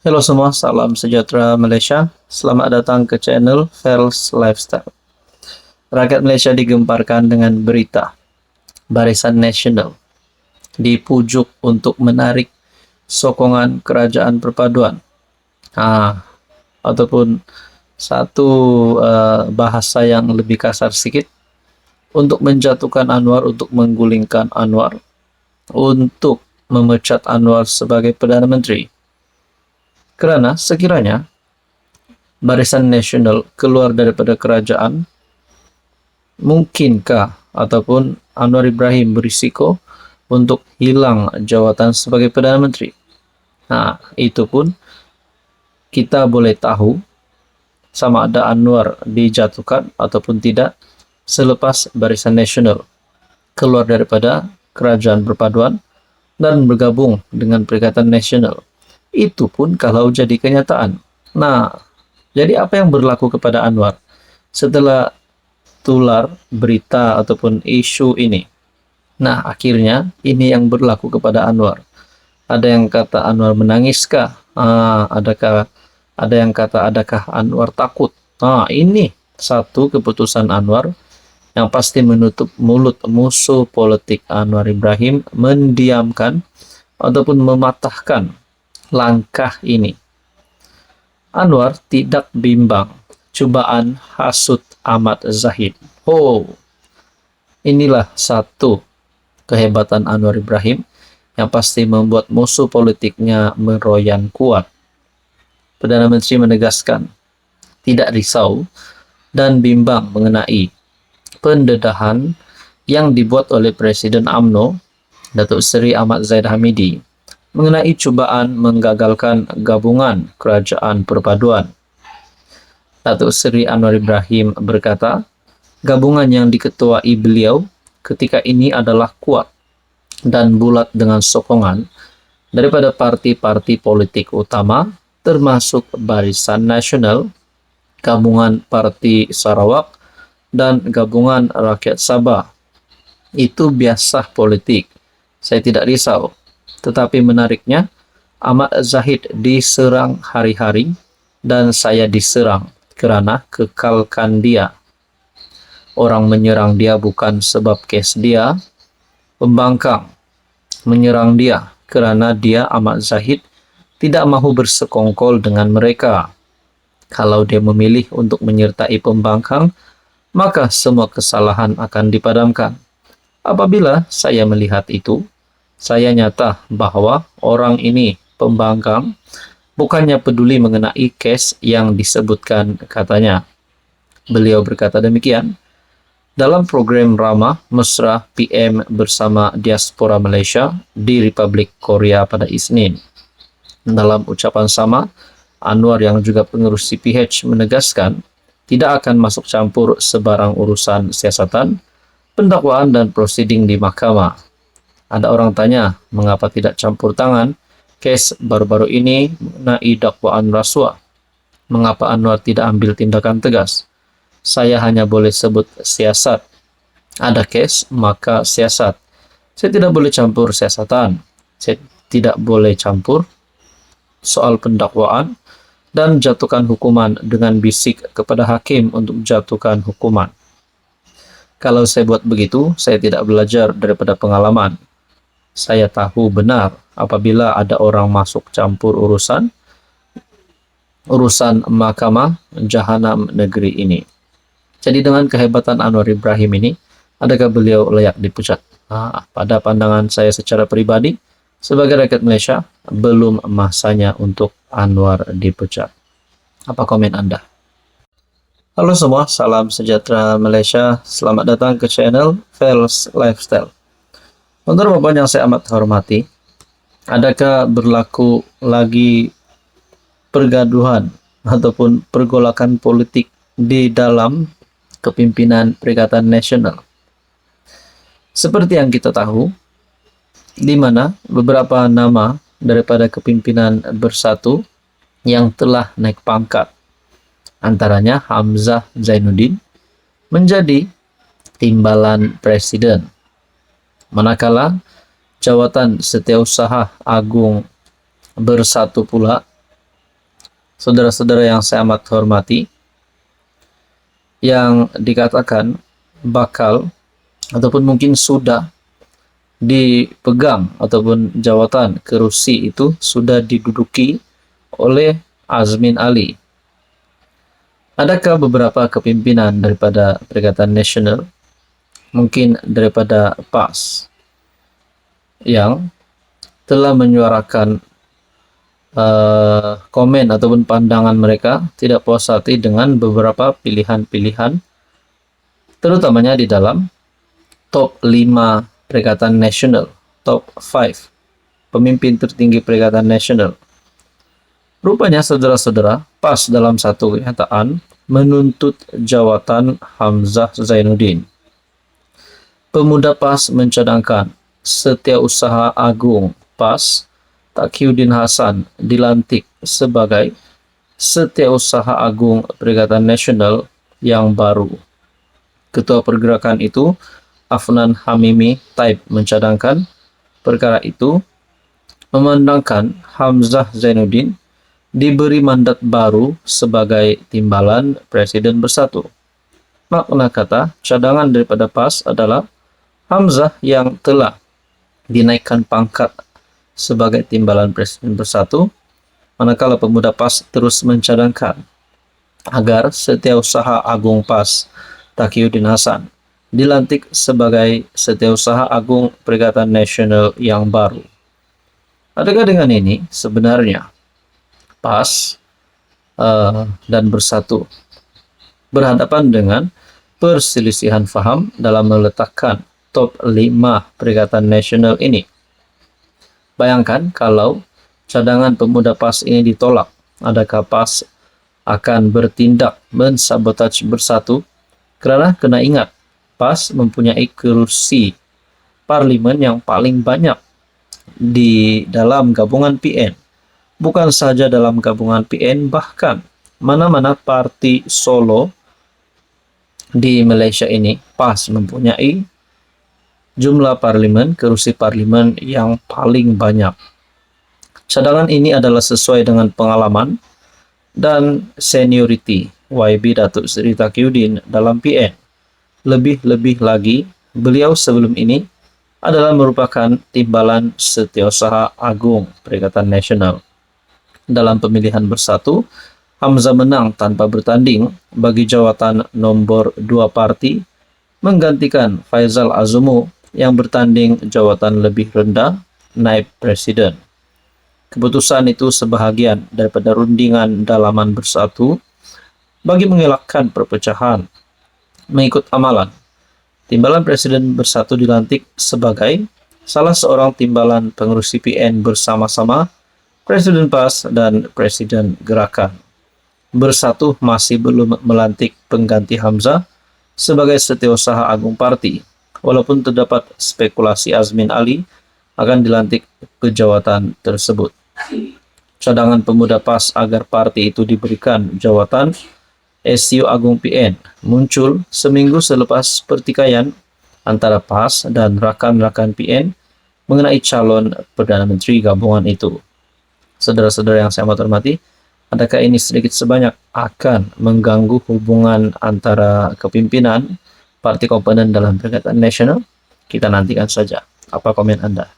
Halo semua, salam sejahtera Malaysia. Selamat datang ke channel Fels Lifestyle. Rakyat Malaysia digemparkan dengan berita Barisan Nasional dipujuk untuk menarik sokongan kerajaan perpaduan. Ataupun satu bahasa yang lebih kasar sedikit, untuk menjatuhkan Anwar, untuk menggulingkan Anwar, untuk memecat Anwar sebagai Perdana Menteri. Kerana sekiranya Barisan Nasional keluar daripada kerajaan, mungkinkah ataupun Anwar Ibrahim berisiko untuk hilang jawatan sebagai Perdana Menteri? Itu pun kita boleh tahu sama ada Anwar dijatuhkan ataupun tidak selepas Barisan Nasional keluar daripada kerajaan perpaduan dan bergabung dengan Perikatan Nasional. Itu pun kalau jadi kenyataan. Jadi apa yang berlaku kepada Anwar setelah tular berita ataupun isu ini? Akhirnya ini yang berlaku kepada Anwar. Ada yang kata Anwar menangiskah? Ada yang kata adakah Anwar takut? Ini satu keputusan Anwar yang pasti menutup mulut musuh politik Anwar Ibrahim, mendiamkan ataupun mematahkan langkah ini. Anwar tidak bimbang cubaan hasut Ahmad Zahid. Inilah satu kehebatan Anwar Ibrahim yang pasti membuat musuh politiknya meroyan kuat. Perdana Menteri menegaskan tidak risau dan bimbang mengenai pendedahan yang dibuat oleh Presiden UMNO, Datuk Seri Ahmad Zahid Hamidi, mengenai cubaan menggagalkan gabungan kerajaan perpaduan. Datuk Seri Anwar Ibrahim berkata, gabungan yang diketuai beliau ketika ini adalah kuat dan bulat dengan sokongan daripada parti-parti politik utama, termasuk Barisan Nasional, Gabungan Parti Sarawak, dan Gabungan Rakyat Sabah. Itu biasa politik. Saya tidak risau. Tetapi menariknya, Ahmad Zahid diserang hari-hari dan saya diserang kerana kekalkan dia. Orang menyerang dia bukan sebab kes dia, pembangkang menyerang dia kerana dia, Ahmad Zahid, tidak mahu bersekongkol dengan mereka. Kalau dia memilih untuk menyertai pembangkang, maka semua kesalahan akan dipadamkan. Apabila saya melihat itu, saya nyata bahwa orang ini pembangkang bukannya peduli mengenai kes yang disebutkan katanya. Beliau berkata demikian dalam program ramah mesra PM bersama diaspora Malaysia di Republik Korea pada Isnin. Dalam ucapan sama, Anwar yang juga pengurus CPH menegaskan tidak akan masuk campur sebarang urusan siasatan, pendakwaan dan prosiding di mahkamah. Ada orang tanya, mengapa tidak campur tangan kes baru-baru ini mengenai dakwaan rasuah? Mengapa Anwar tidak ambil tindakan tegas? Saya hanya boleh sebut siasat. Ada kes, maka siasat. Saya tidak boleh campur siasatan. Saya tidak boleh campur soal pendakwaan dan jatuhkan hukuman dengan bisik kepada hakim untuk jatuhkan hukuman. Kalau saya buat begitu, saya tidak belajar daripada pengalaman. Saya tahu benar apabila ada orang masuk campur urusan mahkamah jahanam negeri ini. Jadi dengan kehebatan Anwar Ibrahim ini, adakah beliau layak dipecat? Pada pandangan saya secara pribadi, sebagai rakyat Malaysia, belum masanya untuk Anwar dipecat. Apa komen Anda? Halo semua, salam sejahtera Malaysia. Selamat datang ke channel Fels Lifestyle. Untuk Bapak yang saya amat hormati, adakah berlaku lagi pergaduhan ataupun pergolakan politik di dalam kepimpinan Perikatan Nasional? Seperti yang kita tahu, di mana beberapa nama daripada kepimpinan Bersatu yang telah naik pangkat, antaranya Hamzah Zainuddin menjadi timbalan presiden, manakala jawatan Setiausaha Agung Bersatu pula Saudara-saudara yang saya amat hormati, yang dikatakan bakal ataupun mungkin sudah dipegang ataupun jawatan kerusi itu sudah diduduki oleh Azmin Ali. Adakah beberapa kepimpinan daripada Perikatan Nasional, mungkin daripada PAS, yang telah menyuarakan komen ataupun pandangan mereka tidak puas hati dengan beberapa pilihan-pilihan, terutamanya di dalam top 5 Perikatan Nasional, top 5 pemimpin tertinggi Perikatan Nasional. Rupanya saudara-saudara, PAS dalam satu kenyataan menuntut jawatan Hamzah Zainuddin. Pemuda PAS mencadangkan Setiausaha Agung PAS Taqiyuddin Hasan dilantik sebagai Setiausaha Agung Perikatan Nasional yang baru. Ketua pergerakan itu, Afnan Hamimi Taib, mencadangkan perkara itu memandangkan Hamzah Zainuddin diberi mandat baru sebagai timbalan Presiden Bersatu. Makna kata cadangan daripada PAS adalah Hamzah yang telah dinaikkan pangkat sebagai timbalan Presiden Bersatu, manakala pemuda PAS terus mencadangkan agar Setiausaha Agung PAS Taqiyuddin Hasan dilantik sebagai Setiausaha Agung Perikatan Nasional yang baru. Adakah dengan ini sebenarnya PAS dan Bersatu berhadapan dengan perselisihan faham dalam meletakkan top 5 Perikatan Nasional ini? Bayangkan kalau cadangan pemuda PAS ini ditolak, adakah PAS akan bertindak mensabotaj Bersatu? Karena kena ingat, PAS mempunyai kursi parlimen yang paling banyak di dalam gabungan PN. Bukan saja dalam gabungan PN, bahkan mana-mana parti solo di Malaysia ini, PAS mempunyai jumlah parlimen, kursi parlimen yang paling banyak. Cadangan ini adalah sesuai dengan pengalaman dan seniority YB Datuk Seri Taqiyuddin dalam PN. Lebih-lebih lagi, beliau sebelum ini adalah merupakan timbalan Setiausaha Agung Perikatan Nasional. Dalam pemilihan Bersatu, Hamzah menang tanpa bertanding bagi jawatan nombor 2 parti, menggantikan Faizal Azumu yang bertanding jawatan lebih rendah, naib presiden. Keputusan itu sebahagian daripada rundingan dalaman Bersatu bagi mengelakkan perpecahan. Mengikut amalan, timbalan Presiden Bersatu dilantik sebagai salah seorang timbalan pengurusi PN bersama-sama Presiden PAS dan Presiden Gerakan. Bersatu masih belum melantik pengganti Hamzah sebagai Setiausaha Agung Parti, walaupun terdapat spekulasi Azmin Ali akan dilantik ke jawatan tersebut. Cadangan pemuda PAS agar parti itu diberikan jawatan SU Agung PN muncul seminggu selepas pertikaian antara PAS dan rakan-rakan PN mengenai calon Perdana Menteri gabungan itu. Saudara-saudara yang saya hormati, adakah ini sedikit sebanyak akan mengganggu hubungan antara kepimpinan parti komponen dalam Perikatan Nasional? Kita nantikan saja. Apa komen Anda?